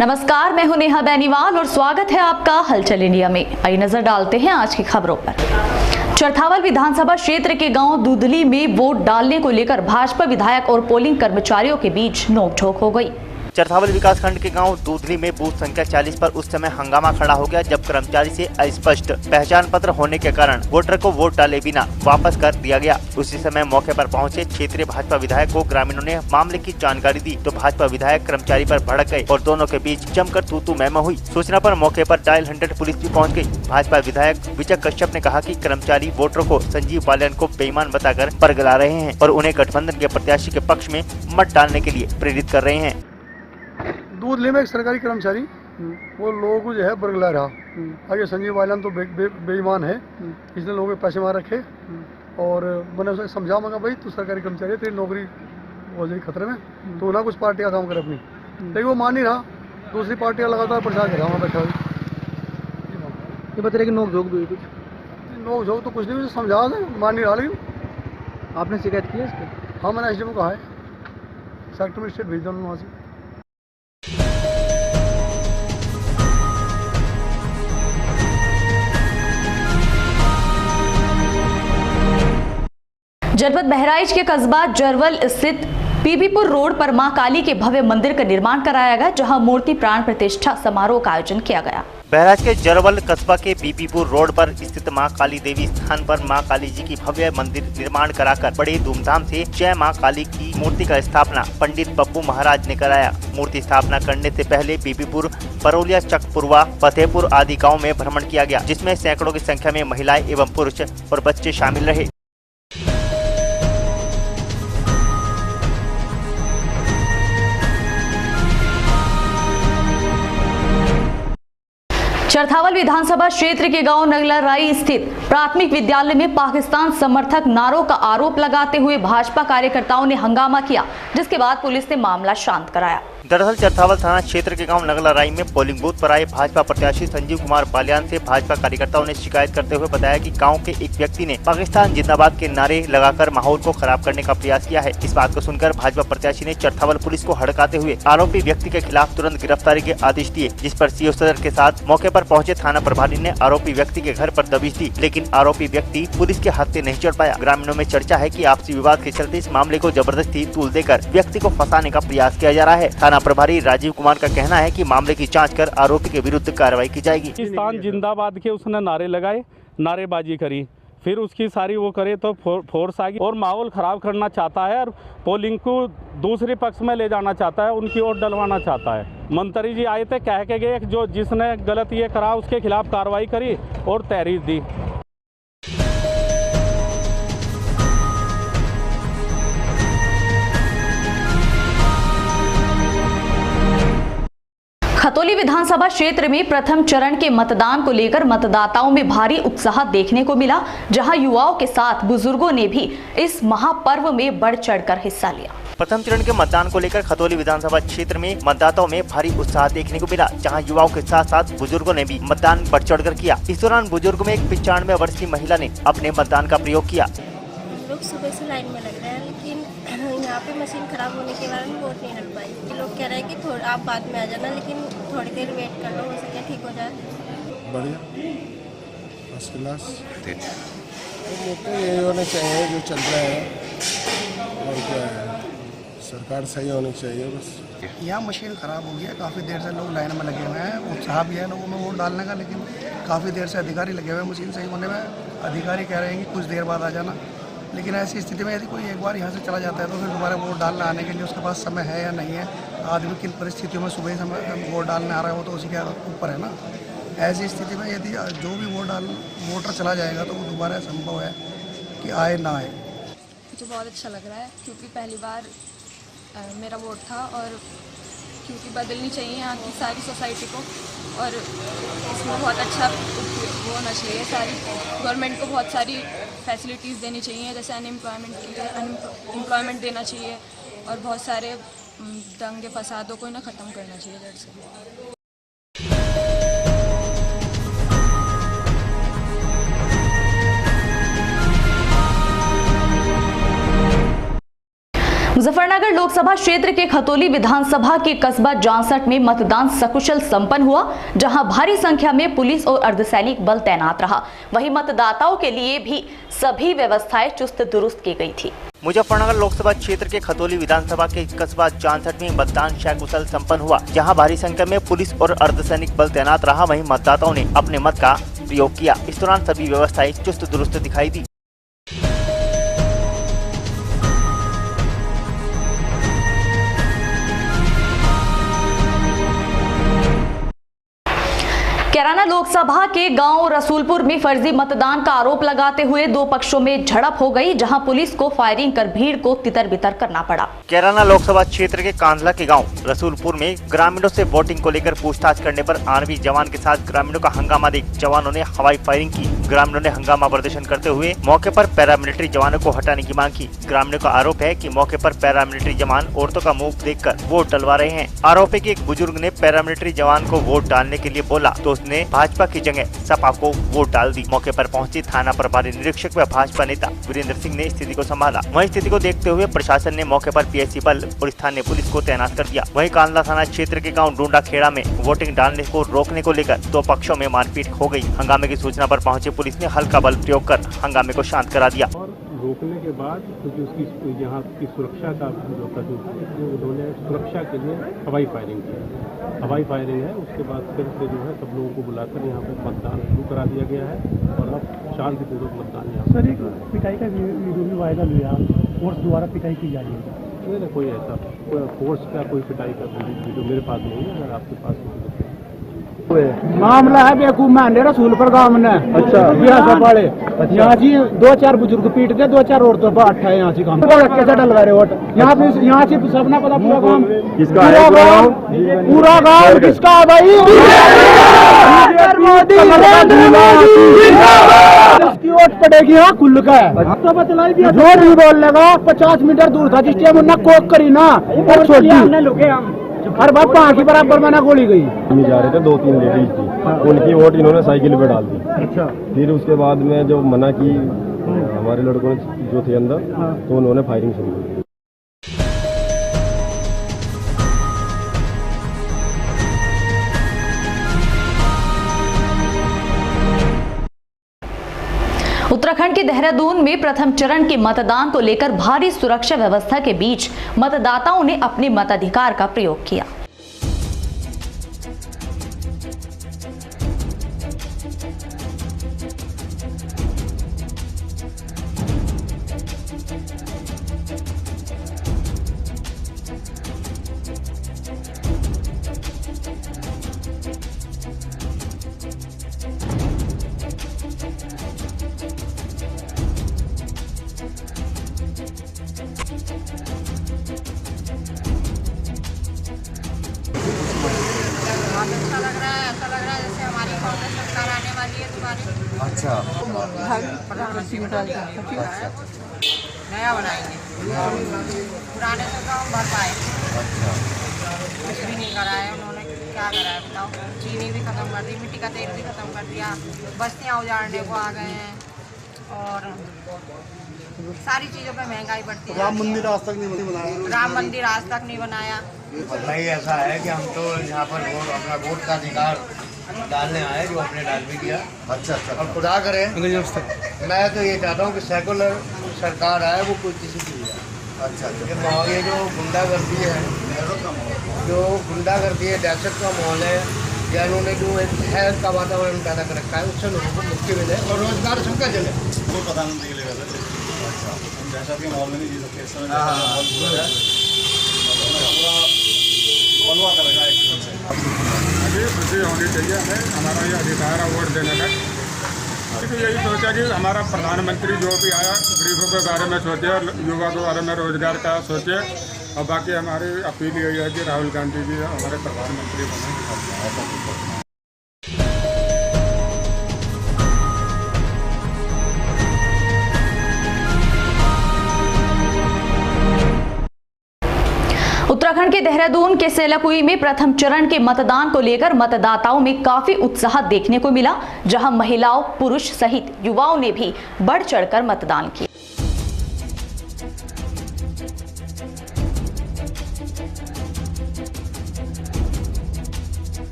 नमस्कार, मैं हूं नेहा बेनीवाल और स्वागत है आपका हलचल इंडिया में। आइए नजर डालते हैं आज की खबरों पर। चरथावल विधानसभा क्षेत्र के गांव दूधली में वोट डालने को लेकर भाजपा विधायक और पोलिंग कर्मचारियों के बीच नोकझोंक हो गई। चरथावल विकासखंड के गांव दूधली में बूथ संख्या 40 पर उस समय हंगामा खड़ा हो गया, जब कर्मचारी से अस्पष्ट पहचान पत्र होने के कारण वोटर को वोट डाले बिना वापस कर दिया गया। उसी समय मौके पर पहुंचे क्षेत्रीय भाजपा विधायक को ग्रामीणों ने मामले की जानकारी दी तो भाजपा विधायक कर्मचारी पर भड़क गए और दोनों के बीच जमकर तू-तू मैं-मैं हुई। सूचना पर मौके पर डायल 100 पुलिस भी पहुँच गयी। भाजपा विधायक विजय कश्यप ने कहा कि कर्मचारी वोटरों को संजीव बालियान को बेईमान बताकर बरगला रहे हैं और उन्हें गठबंधन के प्रत्याशी के पक्ष में मत डालने के लिए प्रेरित कर रहे हैं। दूधली में एक सरकारी कर्मचारी वो लोगों को जो है बरगला रहा। आगे संजीव बालियान तो बेईमान है, इसने लोगों के पैसे मार रखे और मैंने उसे समझा मगा भाई तू सरकारी कर्मचारी है, तेरी नौकरी हो जाएगी खतरे में, तो ना कुछ पार्टी का काम करे अपनी। लेकिन वो मान नहीं रहा, दूसरी पार्टी का लगातार प्रचार कर रहा वहाँ बैठा। ये बता रहे कि नोक-झोंक भी कुछ नोक-झोंक तो कुछ नहीं, समझा मान नहीं रहा। लेकिन आपने शिकायत की है इसकी? हाँ, मैंने एसडीएम को कहा है, सेक्टर में स्टेट भेज दिया वहाँ से। जनपद बहराइच के कस्बा जरवल स्थित बीबीपुर रोड पर मां काली के भव्य मंदिर का निर्माण कराया गया, जहां मूर्ति प्राण प्रतिष्ठा समारोह का आयोजन किया गया। बहराइच के जरवल कस्बा के बीबीपुर रोड पर स्थित मां काली देवी स्थान पर मां काली जी की भव्य मंदिर निर्माण कराकर बड़े धूमधाम से जय मां काली की मूर्ति का स्थापना पंडित बब्बू महाराज ने कराया। मूर्ति स्थापना करने से पहले बीबीपुर, परौलिया, चकपुरवा, फतेहपुर आदि गाँव में भ्रमण किया गया, जिसमें सैकड़ों की संख्या में महिलाएं एवं पुरुष और बच्चे शामिल रहे। चरथावल विधानसभा क्षेत्र के गांव नगलाराई स्थित प्राथमिक विद्यालय में पाकिस्तान समर्थक नारों का आरोप लगाते हुए भाजपा कार्यकर्ताओं ने हंगामा किया, जिसके बाद पुलिस ने मामला शांत कराया। दरअसल चरथावल थाना क्षेत्र के गांव नगलाराई में पोलिंग बूथ पर आए भाजपा प्रत्याशी संजीव कुमार बालियान से भाजपा कार्यकर्ताओं ने शिकायत करते हुए बताया कि गांव के एक व्यक्ति ने पाकिस्तान जिंदाबाद के नारे लगाकर माहौल को खराब करने का प्रयास किया है। इस बात को सुनकर भाजपा प्रत्याशी ने चरथावल पुलिस को हड़काते हुए आरोपी व्यक्ति के खिलाफ तुरंत गिरफ्तारी के आदेश दिए, जिस पर सीओ सदर के साथ मौके पर पहुंचे थाना प्रभारी ने आरोपी व्यक्ति के घर पर दबिश दी, लेकिन आरोपी व्यक्ति पुलिस के हाथ से नहीं चढ़ पाया। ग्रामीणों में चर्चा है कि आपसी विवाद के चलते इस मामले को जबरदस्ती तूल देकर व्यक्ति को फंसाने का प्रयास किया जा रहा है। थाना प्रभारी राजीव कुमार का कहना है कि मामले की जांच कर आरोपी के विरुद्ध कार्रवाई की जाएगी। पाकिस्तान जिंदाबाद के उसने नारे लगाए, नारेबाजी करी, फिर उसकी सारी वो करे तो फोर्स आ गई और माहौल खराब करना चाहता है और पोलिंग को दूसरे पक्ष में ले जाना चाहता है, उनकी ओर डलवाना चाहता है। मंत्री जी आए थे, कह के गए जो जिसने गलत ये करा उसके खिलाफ कार्रवाई करी और तहरीर दी। खतौली विधानसभा क्षेत्र में प्रथम चरण के मतदान को लेकर मतदाताओं में भारी उत्साह देखने को मिला, जहां युवाओं के साथ बुजुर्गों ने भी इस महापर्व में बढ़ चढ़कर हिस्सा लिया। प्रथम चरण के मतदान को लेकर खतौली विधानसभा क्षेत्र में मतदाताओं में भारी उत्साह देखने को मिला, जहां युवाओं के साथ साथ बुजुर्गों ने भी मतदान बढ़ चढ़कर किया। इस दौरान बुजुर्ग में एक 95 वर्ष की महिला ने अपने मतदान का प्रयोग किया। लोग सुबह से लाइन में लग रहे हैं, लेकिन यहाँ पे मशीन खराब होने के कारण वोट नहीं डल पाई। लोग कह रहे हैं कि आप बाद में आ जाना, लेकिन थोड़ी देर वेट कर लो, हो सके ठीक हो जाए। बढ़िया, फर्स्ट क्लास। तो ये होने चाहिए जो चल रहा है, और क्या है, सरकार सही होनी चाहिए बस। यहाँ मशीन ख़राब हो गया, काफ़ी देर से लोग लाइन में लगे हुए हैं, उत्साह भी है लोगों में वोट डालने का, लेकिन काफ़ी देर से अधिकारी लगे हुए हैं मशीन सही होने में। अधिकारी कह रहे हैं कि कुछ देर बाद आ जाना, लेकिन ऐसी स्थिति में यदि कोई एक बार यहाँ से चला जाता है तो फिर दोबारा वोट डालने आने के लिए उसके पास समय है या नहीं है। आदमी किन परिस्थितियों में सुबह समय वोट डालने आ रहा है वो तो उसी के ऊपर है ना। ऐसी स्थिति में यदि जो भी वोटर चला जाएगा तो वो दोबारा संभव है कि आए ना आए। मुझे बहुत अच्छा लग रहा है क्योंकि पहली बार मेरा वोट था, और क्योंकि बदलनी चाहिए यहाँ की सारी सोसाइटी को, और इसमें बहुत अच्छा वो होना चाहिए। सारी गवर्नमेंट को बहुत सारी फैसिलिटीज़ देनी चाहिए, जैसे अनएम्प्लॉयमेंट देना चाहिए, और बहुत सारे दंगे फसादों को ना ख़त्म करना चाहिए जड़ से। मुजफ्फरनगर केरानागढ़ लोकसभा क्षेत्र के खतौली विधानसभा के कस्बा जांसठ में मतदान सकुशल संपन्न हुआ, जहां भारी संख्या में पुलिस और अर्धसैनिक बल तैनात रहा। वहीं मतदाताओं के लिए भी सभी व्यवस्थाएं चुस्त दुरुस्त की गई थी। मुजफ्फरनगर लोकसभा क्षेत्र के खतौली विधानसभा के कस्बा जांसठ में मतदान सकुशल संपन्न हुआ, जहां भारी संख्या में पुलिस और अर्धसैनिक बल तैनात रहा। वहीं मतदाताओं ने अपने मत का प्रयोग किया। इस दौरान सभी व्यवस्थाएं चुस्त दुरुस्त दिखाई दी। कैराना लोकसभा के गांव रसूलपुर में फर्जी मतदान का आरोप लगाते हुए दो पक्षों में झड़प हो गई, जहां पुलिस को फायरिंग कर भीड़ को तितर-बितर करना पड़ा। कैराना लोकसभा क्षेत्र के कांधला के गांव रसूलपुर में ग्रामीणों से वोटिंग को लेकर पूछताछ करने पर आर्मी जवान के साथ ग्रामीणों का हंगामा देख जवानों ने हवाई फायरिंग की। ग्रामीणों ने हंगामा प्रदर्शन करते हुए मौके पर पैरामिलिट्री जवानों को हटाने की मांग की। ग्रामीणों का आरोप है कि मौके पर पैरामिलिट्री जवान औरतों का मुंह देखकर वोट डलवा रहे हैं। आरोप है कि एक बुजुर्ग ने पैरामिलिट्री जवान को वोट डालने के लिए बोला तो उसने भाजपा की जगह सपा को वोट डाल दी। मौके पर पहुंची थाना प्रभारी निरीक्षक व भाजपा नेता वीरेंद्र सिंह ने स्थिति को संभाला। वहीं स्थिति को देखते हुए प्रशासन ने मौके पर पीएससी बल और स्थानीय पुलिस को तैनात कर दिया। वहीं कांधला थाना क्षेत्र के गांव डूंडा खेड़ा में वोटिंग डालने को रोकने को लेकर दो पक्षों में मारपीट हो गई। हंगामे की सूचना पर पहुंचे पुलिस ने हल्का बल प्रयोग कर हंगामे को शांत करा दिया। रोकने के बाद क्योंकि उसकी यहाँ की सुरक्षा का जो कसूर है, उन्होंने सुरक्षा के लिए हवाई फायरिंग की। हवाई फायरिंग है, उसके बाद फिर से जो है सब लोगों को बुलाकर यहाँ पर मतदान शुरू करा दिया गया है और अब शांतिपूर्वक मतदान यहाँ सर एक पिटाई का वीडियो भी वायरल हुआ, फोर्स द्वारा पिटाई की जा रही है। नहीं, कोई ऐसा फोर्स का कोई पिटाई का वीडियो मेरे पास नहीं है। अगर आपके पास मामला है बेवकूफ में रसूलपुर गाँव में। अच्छा पड़े यहाँ जी 2-4 बुजुर्ग पीट दे, 2-4 औरतों पर अट्ठा है यहाँ से काम कैसे डलवा रहे वोट। यहाँ से सबना पता पूरा गाँव पूरा गाँव किसका है भाई? इसकी वोट पड़ेगी। यहाँ खुल का है जो भी बोल लेगा 50 मीटर दूर था जिस टाइम उन्हें कोक करी ना और छोटी हर बात पाँच के बराबर में ना गोली गई। जा रहे थे 2-3 लेडीज थी, उनकी वोट इन्होंने साइकिल पे डाल दी। अच्छा। फिर उसके बाद में जो मना की हमारे लड़कों ने जो थे अंदर, तो उन्होंने फायरिंग शुरू की। उत्तराखंड के देहरादून में प्रथम चरण के मतदान को लेकर भारी सुरक्षा व्यवस्था के बीच मतदाताओं ने अपने मताधिकार का प्रयोग किया। अच्छा लग रहा है, ऐसा लग रहा है जैसे हमारी कांग्रेस सरकार आने वाली है दोबारा। अच्छा। नया बनाएंगे, पुराने से तो हम भर पाए। अच्छा। कुछ भी नहीं करा है उन्होंने, क्या करा है बताओ। चीनी भी खत्म कर दी, मिट्टी का तेल भी खत्म कर दिया, बस्तियाँ उजाड़ने को आ गए हैं और सारी चीज़ों पे महंगाई बढ़ती है। राम मंदिर आज तक नहीं बनाया। राम मंदिर आज तक नहीं बनाया। भाई ऐसा है कि हम तो यहाँ पर अपना वोट का अधिकार डालने आए, जो आपने डाल भी दिया। अच्छा अच्छा। और खुदा करे मैं तो ये चाहता हूँ कि सेकुलर सरकार आए, वो कोई किसी की है। अच्छा अच्छा। ये जो गुंडागर्दी है, दहशत का माहौल है, या इन्होंने जो एक खैर का वातावरण पैदा कर रखा है, उससे लोगों को मुक्ति मिले और रोजगार सबका चले। वो प्रधानमंत्री के लिए अच्छा, हम दहशत के माहौल में नहीं जी सकते इस समय। खुशी होनी चाहिए हमें, हमारा ये अधिकार है वोट देने का। क्योंकि यही सोचा कि हमारा प्रधानमंत्री जो भी आया गरीबों के बारे में सोचे, युवा के बारे में रोजगार का सोचे, और बाकी हमारी अपील यही है कि राहुल गांधी जी हमारे प्रधानमंत्री बने। उत्तराखंड के देहरादून के सेलाकुई में प्रथम चरण के मतदान को लेकर मतदाताओं में काफी उत्साह देखने को मिला, जहां महिलाओं, पुरुष सहित युवाओं ने भी बढ़ चढ़कर मतदान किया।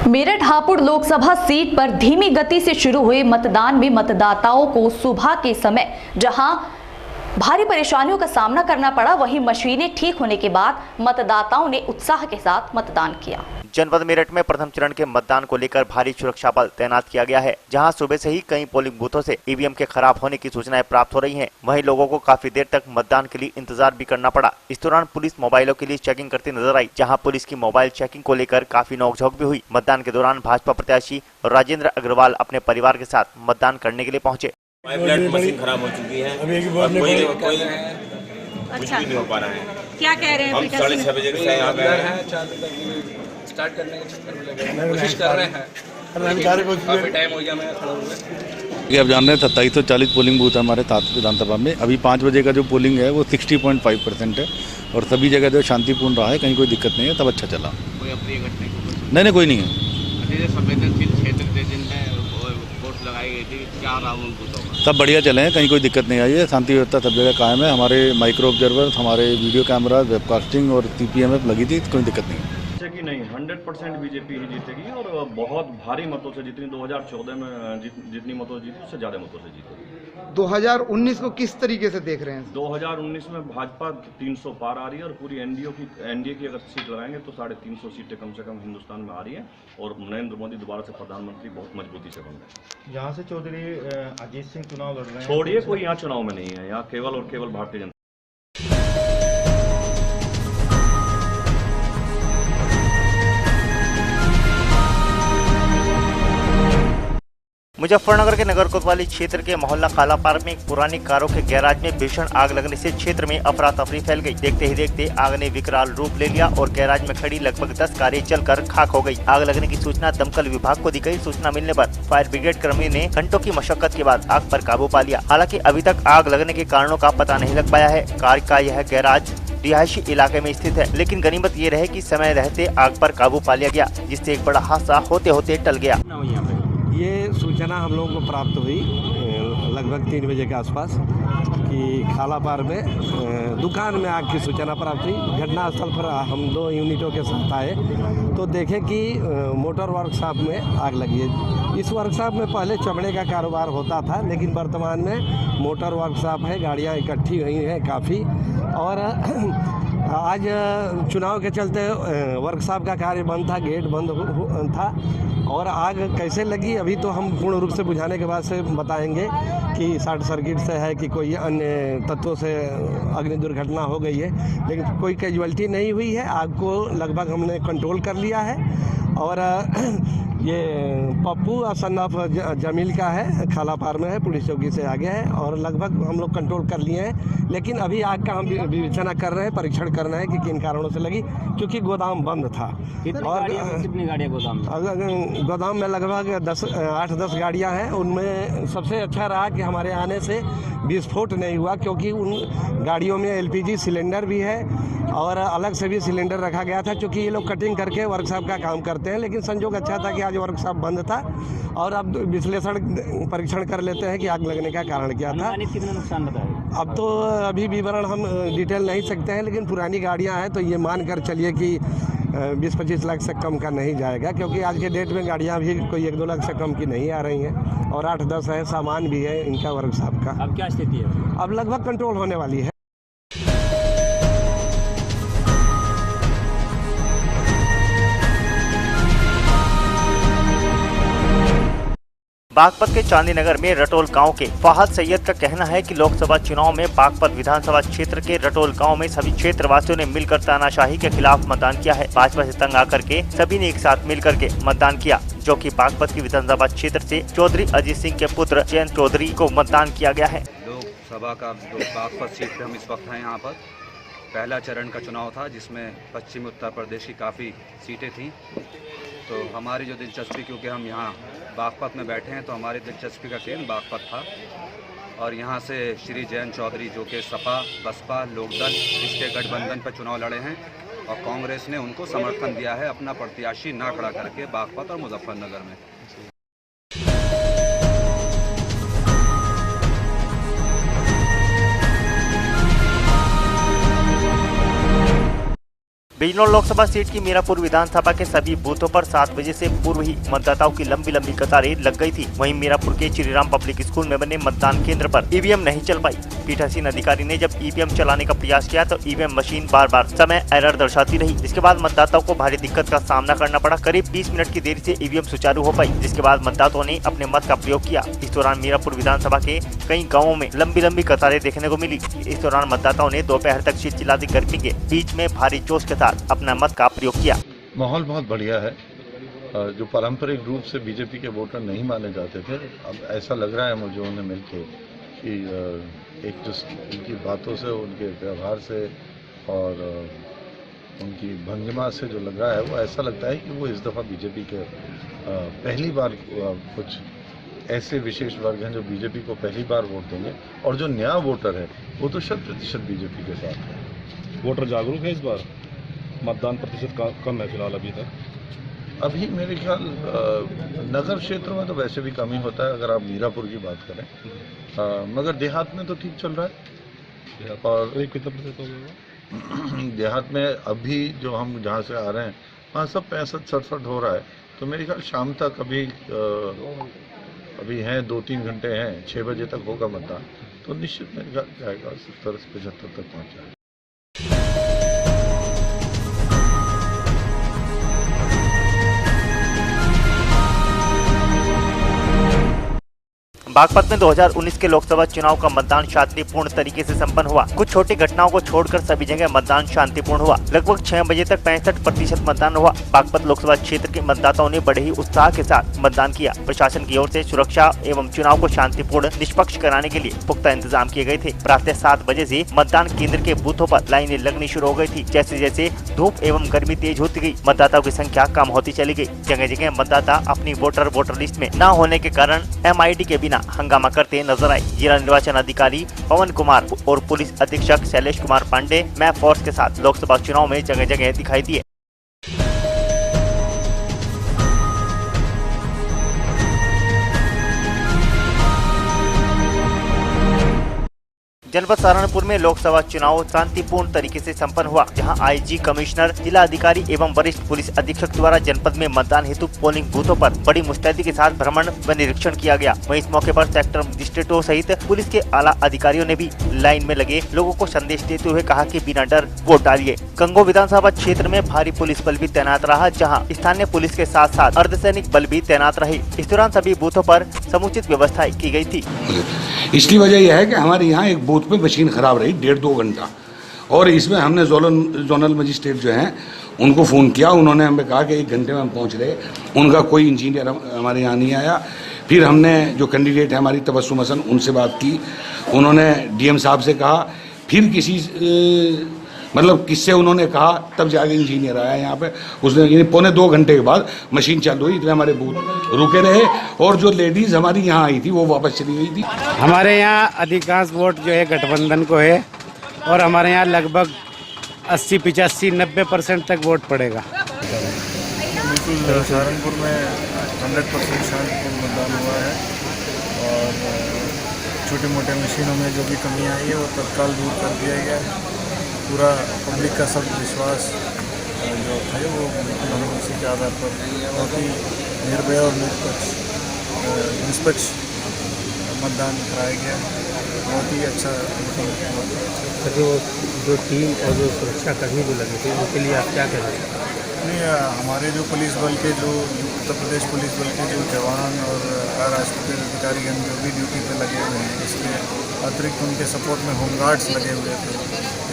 मेरठ हापुड़ लोकसभा सीट पर धीमी गति से शुरू हुए मतदान में मतदाताओं को सुबह के समय जहां भारी परेशानियों का सामना करना पड़ा, वहीं मशीनें ठीक होने के बाद मतदाताओं ने उत्साह के साथ मतदान किया। जनपद मेरठ में प्रथम चरण के मतदान को लेकर भारी सुरक्षा बल तैनात किया गया है, जहां सुबह से ही कई पोलिंग बूथों से ईवीएम के खराब होने की सूचनाएं प्राप्त हो रही हैं। वहीं लोगों को काफी देर तक मतदान के लिए इंतजार भी करना पड़ा। इस दौरान पुलिस मोबाइलों के लिए चेकिंग करती नजर आई, जहां पुलिस की मोबाइल चेकिंग को लेकर काफी नोकझोंक भी हुई। मतदान के दौरान भाजपा प्रत्याशी राजेंद्र अग्रवाल अपने परिवार के साथ मतदान करने के लिए पहुंचे। मशीन खराब हो चुकी है, कोई अच्छा नहीं हो पा रहा है। क्या कह रहे हैं? हम 6:30 बजे से यहाँ पे स्टार्ट करने के चक्कर में लगे कोशिश कर रहे हैं, काफी टाइम हो गया मैं खड़ा हुआ। अब जान रहे हैं 2740 पोलिंग बूथ है हमारे ताजपुर विधानसभा में। अभी 5 बजे का जो पोलिंग है वो 60.5% है और सभी जगह जो शांतिपूर्ण रहा है, कहीं कोई दिक्कत नहीं है, तब अच्छा चला। कोई अप्रिय घटना नहीं कोई नहीं है। संवेदनशील क्षेत्र थे जिनमें वोट लगाई गई थी, क्या रहा उन बूथों में? सब बढ़िया चले हैं, कहीं कोई दिक्कत नहीं आई है, शांति व्यवस्था सब जगह कायम है। हमारे माइक्रो ऑब्जर्वर, हमारे वीडियो कैमरा, वेबकास्टिंग और CPMF लगी थी, कोई दिक्कत नहीं है। कि नहीं 100% बीजेपी ही जीतेगी और बहुत भारी मतों से, जितनी 2014 में जितनी मतों जीती उससे ज़्यादा मतों से जीतेगी। 2019 को किस तरीके से देख रहे हैं? 2019 में भाजपा 300 पार आ रही है और पूरी एनडीए की अगर सीट लगाएंगे तो 350 सीटें कम से कम हिंदुस्तान में आ रही हैं और नरेंद्र मोदी दोबारा से प्रधानमंत्री बहुत मजबूती से बन गए। यहाँ से चौधरी अजीत सिंह चुनाव लड़ रहे हैं। छोड़िए, कोई यहाँ चुनाव में नहीं है, यहाँ केवल और केवल भारतीय जनता। मुजफ्फरनगर के नगर कोतवाली क्षेत्र के मोहल्ला काला पार्क में एक पुरानी कारों के गैराज में भीषण आग लगने से क्षेत्र में अफरा तफरी फैल गई। देखते ही देखते आग ने विकराल रूप ले लिया और गैराज में खड़ी लगभग 10 कारें जलकर खाक हो गई। आग लगने की सूचना दमकल विभाग को दी गई। सूचना मिलने पर फायर ब्रिगेड कर्मी ने घंटों की मशक्कत के बाद आग पर काबू पा लिया। हालांकि अभी तक आग लगने के कारणों का पता नहीं लग पाया है। कार का यह गैराज रिहायशी इलाके में स्थित है, लेकिन गनीमत ये रहे कि समय रहते आग पर काबू पा लिया गया, जिससे एक बड़ा हादसा होते होते टल गया। ये सूचना हम लोगों को प्राप्त हुई लगभग 3 बजे के आसपास कि खाला पार में दुकान में आग की सूचना प्राप्त हुई। घटनास्थल पर हम 2 यूनिटों के साथ आए तो देखें कि मोटर वर्कशॉप में आग लगी है। इस वर्कशॉप में पहले चमड़े का कारोबार होता था, लेकिन वर्तमान में मोटर वर्कशॉप है, गाड़ियाँ इकट्ठी हुई हैं काफ़ी। और आज चुनाव के चलते वर्कशॉप का कार्य बंद था, गेट बंद था और आग कैसे लगी अभी तो हम पूर्ण रूप से बुझाने के बाद से बताएंगे कि शॉर्ट सर्किट से है कि कोई अन्य तत्वों से अग्नि दुर्घटना हो गई है, लेकिन कोई कैजुअल्टी नहीं हुई है। आग को लगभग हमने कंट्रोल कर लिया है और ये पप्पू सन ऑफ जमील का है, खाला पार में है, पुलिस चौकी से आगे है और लगभग हम लोग कंट्रोल कर लिए हैं। लेकिन अभी आग का हम विवेचना कर रहे हैं, परीक्षण कर रहे हैं कि किन कारणों से लगी, क्योंकि गोदाम बंद था। और कितनी गाड़ियाँ गोदाम में लगभग 8-10 गाड़ियाँ हैं। उनमें सबसे अच्छा रहा कि हमारे आने से विस्फोट नहीं हुआ, क्योंकि उन गाड़ियों में LPG सिलेंडर भी है और अलग से भी सिलेंडर रखा गया था, क्योंकि ये लोग कटिंग करके वर्कशॉप का काम करते हैं। लेकिन संजोग अच्छा था कि आज वर्कशॉप बंद था और अब विश्लेषण परीक्षण कर लेते हैं कि आग लगने का कारण क्या था। कितना नुकसान बताया? अब तो अभी विवरण हम डिटेल नहीं सकते हैं, लेकिन पुरानी गाड़ियां हैं तो ये मान कर चलिए कि 20-25 लाख से कम का नहीं जाएगा, क्योंकि आज के डेट में गाड़ियां भी कोई 1-2 लाख से कम की नहीं आ रही हैं और 8-10 है, सामान भी है इनका वर्कशॉप का। अब क्या स्थिति है? अब लगभग कंट्रोल होने वाली है। बागपत के चांदी नगर में रटोल गांव के फहद सैयद का कहना है कि लोकसभा चुनाव में बागपत विधानसभा क्षेत्र के रटोल गांव में सभी क्षेत्रवासियों ने मिलकर तानाशाही के खिलाफ मतदान किया है। भाजपा से तंग आकर के सभी ने एक साथ मिलकर के मतदान किया, जो कि बागपत की विधानसभा क्षेत्र से चौधरी अजीत सिंह के पुत्र जयंत चौधरी को मतदान किया गया है। लोकसभा का जो बागपत सीट पे हम इस वक्त हैं, यहाँ पर पहला चरण का चुनाव था जिसमें पश्चिमी उत्तर प्रदेश की काफ़ी सीटें थीं। तो हमारी जो दिलचस्पी, क्योंकि हम यहाँ बागपत में बैठे हैं तो हमारी दिलचस्पी का केंद्र बागपत था और यहाँ से श्री जयंत चौधरी जो कि सपा, बसपा, लोकदल इसके गठबंधन पर चुनाव लड़े हैं और कांग्रेस ने उनको समर्थन दिया है अपना प्रत्याशी ना खड़ा करके बागपत और मुजफ्फरनगर में। बिजनौर लोकसभा सीट की मीरापुर विधानसभा के सभी बूथों पर 7 बजे से पूर्व ही मतदाताओं की लंबी कतारें लग गई थी। वहीं मीरापुर के श्रीराम पब्लिक स्कूल में बने मतदान केंद्र पर ईवीएम नहीं चल पाई। पीठासीन अधिकारी ने जब ईवीएम चलाने का प्रयास किया तो ईवीएम मशीन बार समय एरर दर्शाती रही, जिसके बाद मतदाताओं को भारी दिक्कत का सामना करना पड़ा। करीब 20 मिनट की देरी से ईवीएम सुचारू हो पाई, जिसके बाद मतदाताओं ने अपने मत का प्रयोग किया। इस दौरान मीरापुर विधानसभा के कई गाँवों में लंबी कतारें देखने को मिली। इस दौरान मतदाताओं ने दोपहर तक चिलचिलाती गर्मी के बीच में भारी जोश के साथ अपना मत का प्रयोग किया। माहौल बहुत बढ़िया है। जो पारंपरिक रूप से बीजेपी के वोटर नहीं माने जाते थे, अब ऐसा लग रहा है मुझे उन्हें मिलके कि एक जो उनकी बातों से, उनके व्यवहार से और उनकी भंगिमा से जो लग रहा है, वो ऐसा लगता है कि वो इस दफ़ा बीजेपी के पहली बार कुछ ऐसे विशेष वर्ग हैं जो बीजेपी को पहली बार वोट देंगे, और जो नया वोटर है वो तो 100% बीजेपी के साथ है। वोटर जागरूक है इस बार? मतदान प्रतिशत कम है फिलहाल अभी तक। अभी मेरे ख्याल नगर क्षेत्र में तो वैसे भी कम ही होता है अगर आप मीरापुर की बात करें, मगर देहात में तो ठीक चल रहा है। और कितना प्रतिशत हो गया देहात में? अभी जो हम जहाँ से आ रहे हैं वहाँ सब 65-67 हो रहा है। तो मेरे ख्याल शाम तक अभी हैं 2-3 घंटे हैं, 6 बजे तक होगा मतदान, तो निश्चित मेरे ख्याल जाएगा 70-75 तक पहुँच जाएगा। बागपत में 2019 के लोकसभा चुनाव का मतदान शांतिपूर्ण तरीके से संपन्न हुआ। कुछ छोटी घटनाओं को छोड़कर सभी जगह मतदान शांतिपूर्ण हुआ। लगभग 6 बजे तक 65% मतदान हुआ। बागपत लोकसभा क्षेत्र के मतदाताओं ने बड़े ही उत्साह के साथ मतदान किया। प्रशासन की ओर से सुरक्षा एवं चुनाव को शांतिपूर्ण निष्पक्ष कराने के लिए पुख्ता इंतजाम किए गए थे। प्रातः 7 बजे से मतदान केंद्र के बूथों पर लाइनें लगनी शुरू हो गई थी। जैसे जैसे धूप एवं गर्मी तेज होती गई, मतदाताओं की संख्या कम होती चली गई। जगह जगह मतदाता अपनी वोटर लिस्ट में न होने के कारण MID के बिना हंगामा करते नजर आए। जिला निर्वाचन अधिकारी पवन कुमार और पुलिस अधीक्षक शैलेश कुमार पांडे मैप फोर्स के साथ लोकसभा चुनाव में जगह जगह दिखाई दिए। जनपद सहारनपुर में लोकसभा चुनाव शांतिपूर्ण तरीके से संपन्न हुआ, जहां IG कमिश्नर, जिला अधिकारी एवं वरिष्ठ पुलिस अधीक्षक द्वारा जनपद में मतदान हेतु पोलिंग बूथों पर बड़ी मुस्तैदी के साथ भ्रमण व निरीक्षण किया गया। वहीं इस मौके पर सेक्टर मजिस्ट्रेटों सहित पुलिस के आला अधिकारियों ने भी लाइन में लगे लोगों को संदेश देते हुए कहा कि बिना डर वोट डालिए। कंगो विधानसभा क्षेत्र में भारी पुलिस बल भी तैनात रहा, जहाँ स्थानीय पुलिस के साथ साथ अर्धसैनिक बल भी तैनात रहे। इस दौरान सभी बूथों पर समुचित व्यवस्था की गयी थी। इसकी वजह यह है कि हमारे यहाँ एक बूथ पे मशीन खराब रही 1.5-2 घंटा, और इसमें हमने जोनल मजिस्ट्रेट जो हैं उनको फ़ोन किया। उन्होंने हमें कहा कि 1 घंटे में हम पहुँच रहे। उनका कोई इंजीनियर हमारे यहाँ नहीं आया। फिर हमने जो कैंडिडेट है हमारी तबस्सुम हसन, उनसे बात की। उन्होंने DM साहब से कहा, फिर किससे उन्होंने कहा, तब जाके इंजीनियर आया यहाँ पे। उसने 1.25-2 घंटे के बाद मशीन चालू हुई, इतने हमारे बूथ रुके रहे, और जो लेडीज़ हमारी यहाँ आई थी वो वापस चली गई थी। हमारे यहाँ अधिकांश वोट जो है गठबंधन को है, और हमारे यहाँ लगभग 80-85-90% तक वोट पड़ेगा। बिल्कुल सहारनपुर में 100% शांतिपूर्ण मतदान हुआ है, और छोटे मोटे मशीनों में जो भी कमी आई है वो तत्काल दूर कर दिया गया है। पूरा पब्लिक का सब विश्वास जो है वो बिल्कुल हमें उसी के आधार पर बहुत ही निर्भय और निष्पक्ष मतदान कराया गया। बहुत ही अच्छा जो टीम और जो सुरक्षाकर्मी जो लगे थे उनके लिए आप क्या कह रहे हैं? नहीं, हमारे जो पुलिस बल के जो उत्तर प्रदेश पुलिस बल के जो जवान और राष्ट्रीय अधिकारीगण जो भी ड्यूटी पे लगे हुए हैं, इसके अतिरिक्त उनके सपोर्ट में होमगार्ड्स लगे हुए थे।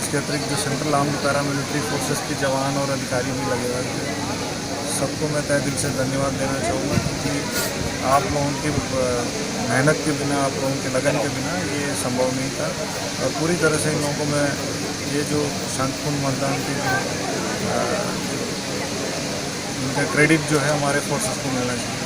इसके अतिरिक्त जो सेंट्रल आर्म्ड पैरामिलिट्री फोर्सेस के जवान और अधिकारी भी लगे हुए थे। सबको मैं तहे दिल से धन्यवाद देना चाहूँगा, क्योंकि आप लोगों की मेहनत के बिना, आप लोगों के लगन के बिना ये संभव नहीं था। और पूरी तरह से इन लोगों को मैं ये जो शांतिपूर्ण मतदान की उनका क्रेडिट जो है हमारे फोर्सेस को मिलना चाहिए।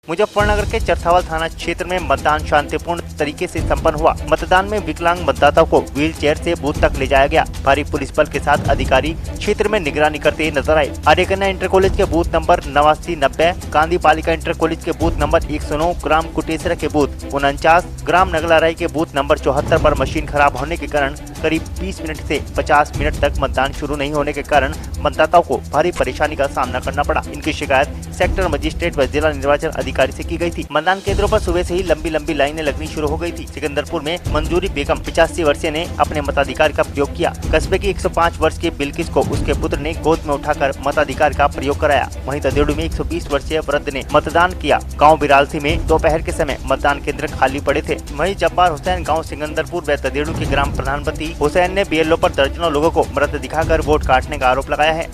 मुजफ्फरनगर के चरथावल थाना क्षेत्र में मतदान शांतिपूर्ण तरीके से संपन्न हुआ। मतदान में विकलांग मतदाताओं को व्हील चेयर से बूथ तक ले जाया गया। भारी पुलिस बल के साथ अधिकारी क्षेत्र में निगरानी करते नजर आए। आर्य कन्या इंटर कॉलेज के बूथ नंबर 89-90, गांधी बालिका इंटर कॉलेज के बूथ नंबर 109, ग्राम कुटेसरा के बूथ 49, ग्राम नगलाराई के बूथ नंबर 74 पर मशीन खराब होने के कारण करीब 20 मिनट से 50 मिनट तक मतदान शुरू नहीं होने के कारण मतदाताओं को भारी परेशानी का सामना करना पड़ा। इनकी शिकायत सेक्टर मजिस्ट्रेट व जिला निर्वाचन अधिकारी से की गई थी। मतदान केंद्रों पर सुबह से ही लंबी लंबी लाइनें लगनी शुरू हो गई थी। सिकंदरपुर में मंजूरी बेगम 85 वर्षीय ने अपने मताधिकार का प्रयोग किया। कस्बे की 105 वर्ष के बिल्किस को उसके पुत्र ने गोद में उठाकर मताधिकार का प्रयोग कराया। वहीं ददेड़ू में 120 वर्षीय वृद्ध ने मतदान किया। गाँव बिरालसी में दोपहर के समय मतदान केंद्र खाली पड़े थे। वहीं जब्बार हुसैन गाँव सिकंदरपुर व ददेड़ू के ग्राम प्रधानपति हुसैन ने BLO पर दर्जनों लोगों को मृत दिखाकर वोट काटने का आरोप लगाया है।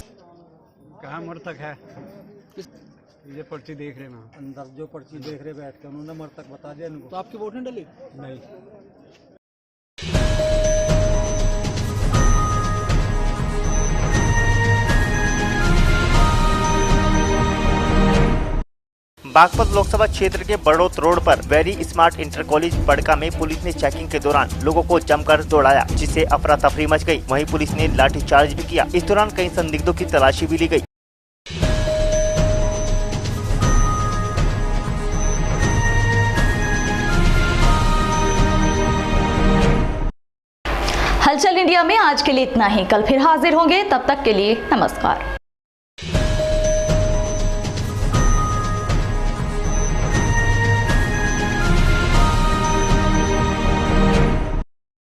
कहाँ मृतक है? ये पर्ची देख रहे ना, अंदर जो पर्ची देख रहे बैठ के उन्होंने मृतक बता दिया इनको। तो आपकी वोट नहीं डली? नहीं। बागपत लोकसभा क्षेत्र के बड़ौत रोड पर वेरी स्मार्ट इंटर कॉलेज बड़का में पुलिस ने चेकिंग के दौरान लोगों को जमकर दौड़ाया, जिससे अफरा तफरी मच गई। वहीं पुलिस ने लाठीचार्ज भी किया। इस दौरान कई संदिग्धों की तलाशी भी ली गई। हलचल इंडिया में आज के लिए इतना ही। कल फिर हाजिर होंगे, तब तक के लिए नमस्कार।